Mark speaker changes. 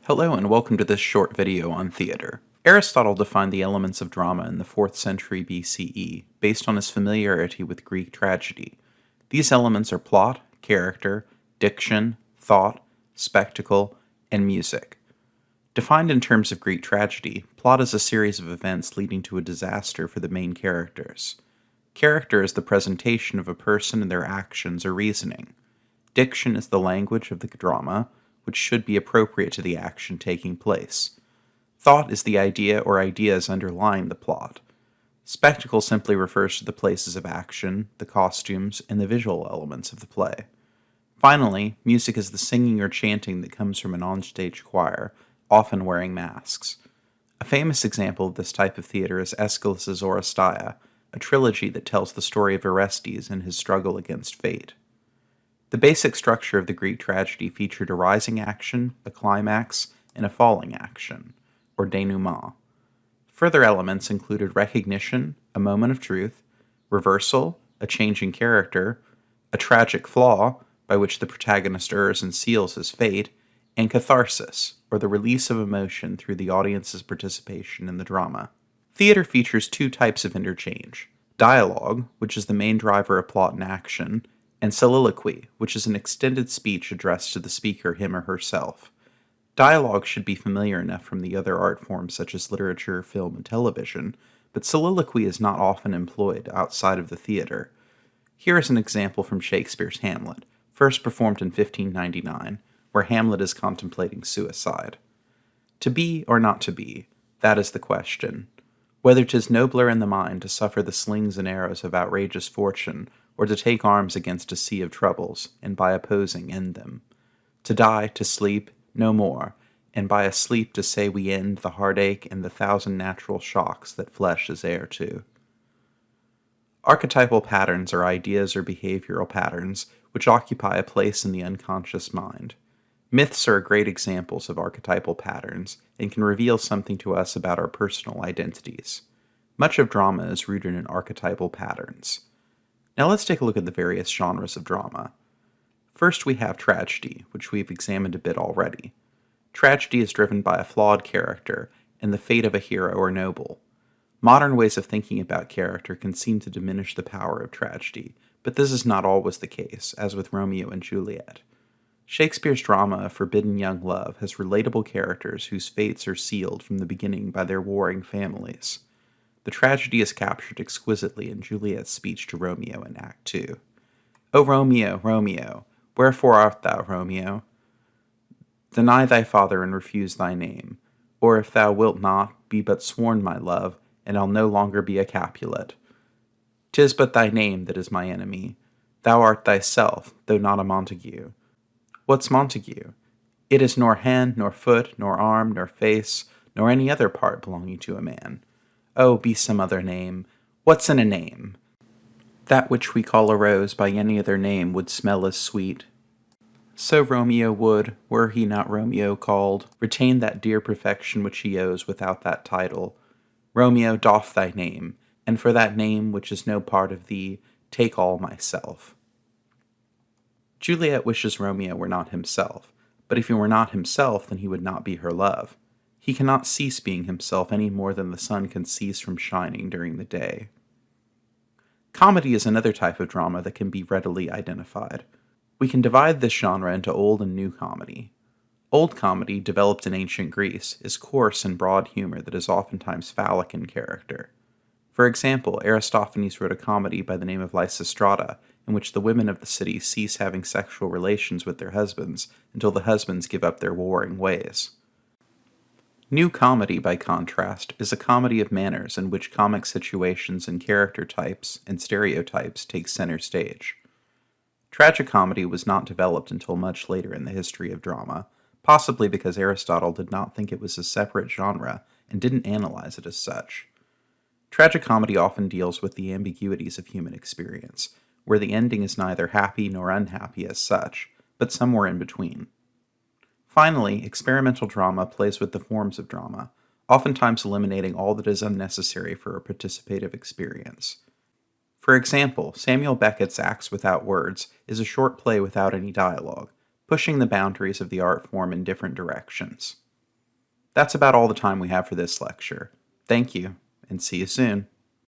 Speaker 1: Hello and welcome to this short video on theater. Aristotle defined the elements of drama in the 4th century BCE based on his familiarity with Greek tragedy. These elements are plot, character, diction, thought, spectacle, and music. Defined in terms of Greek tragedy, plot is a series of events leading to a disaster for the main characters. Character is the presentation of a person and their actions or reasoning. Diction is the language of the drama, which should be appropriate to the action taking place. Thought is the idea or ideas underlying the plot. Spectacle simply refers to the places of action, the costumes, and the visual elements of the play. Finally, music is the singing or chanting that comes from an onstage choir, often wearing masks. A famous example of this type of theater is Aeschylus's Oresteia, a trilogy that tells the story of Orestes and his struggle against fate. The basic structure of the Greek tragedy featured a rising action, a climax, and a falling action, or denouement. Further elements included recognition, a moment of truth, reversal, a change in character, a tragic flaw, by which the protagonist errs and seals his fate, and catharsis, or the release of emotion through the audience's participation in the drama. Theater features two types of interchange: dialogue, which is the main driver of plot and action, and soliloquy, which is an extended speech addressed to the speaker, him or herself. Dialogue should be familiar enough from the other art forms such as literature, film, and television, but soliloquy is not often employed outside of the theater. Here is an example from Shakespeare's Hamlet, first performed in 1599, where Hamlet is contemplating suicide. To be or not to be, that is the question. Whether 'tis nobler in the mind to suffer the slings and arrows of outrageous fortune, or to take arms against a sea of troubles, and by opposing end them. To die, to sleep, no more, and by a sleep to say we end the heartache and the thousand natural shocks that flesh is heir to. Archetypal patterns are ideas or behavioral patterns which occupy a place in the unconscious mind. Myths are great examples of archetypal patterns and can reveal something to us about our personal identities. Much of drama is rooted in archetypal patterns. Now let's take a look at the various genres of drama. First we have tragedy, which we've examined a bit already. Tragedy is driven by a flawed character and the fate of a hero or noble. Modern ways of thinking about character can seem to diminish the power of tragedy, but this is not always the case, as with Romeo and Juliet. Shakespeare's drama, A Forbidden Young Love, has relatable characters whose fates are sealed from the beginning by their warring families. The tragedy is captured exquisitely in Juliet's speech to Romeo in Act 2. O Romeo, Romeo, wherefore art thou, Romeo? Deny thy father and refuse thy name. Or if thou wilt not, be but sworn, my love, and I'll no longer be a Capulet. 'Tis but thy name that is my enemy. Thou art thyself, though not a Montague. What's Montague? It is nor hand, nor foot, nor arm, nor face, nor any other part belonging to a man. Oh, be some other name. What's in a name? That which we call a rose by any other name would smell as sweet. So Romeo would, were he not Romeo called, retain that dear perfection which he owes without that title. Romeo, doff thy name, and for that name which is no part of thee, take all myself. Juliet wishes Romeo were not himself, but if he were not himself, then he would not be her love. He cannot cease being himself any more than the sun can cease from shining during the day. Comedy is another type of drama that can be readily identified. We can divide this genre into Old and New Comedy. Old Comedy, developed in ancient Greece, is coarse and broad humor that is oftentimes phallic in character. For example, Aristophanes wrote a comedy by the name of Lysistrata, in which the women of the city cease having sexual relations with their husbands until the husbands give up their warring ways. New Comedy, by contrast, is a comedy of manners in which comic situations and character types and stereotypes take center stage. Tragicomedy was not developed until much later in the history of drama, possibly because Aristotle did not think it was a separate genre and didn't analyze it as such. Tragicomedy often deals with the ambiguities of human experience, where the ending is neither happy nor unhappy as such, but somewhere in between. Finally, experimental drama plays with the forms of drama, oftentimes eliminating all that is unnecessary for a participative experience. For example, Samuel Beckett's Acts Without Words is a short play without any dialogue, pushing the boundaries of the art form in different directions. That's about all the time we have for this lecture. Thank you, and see you soon.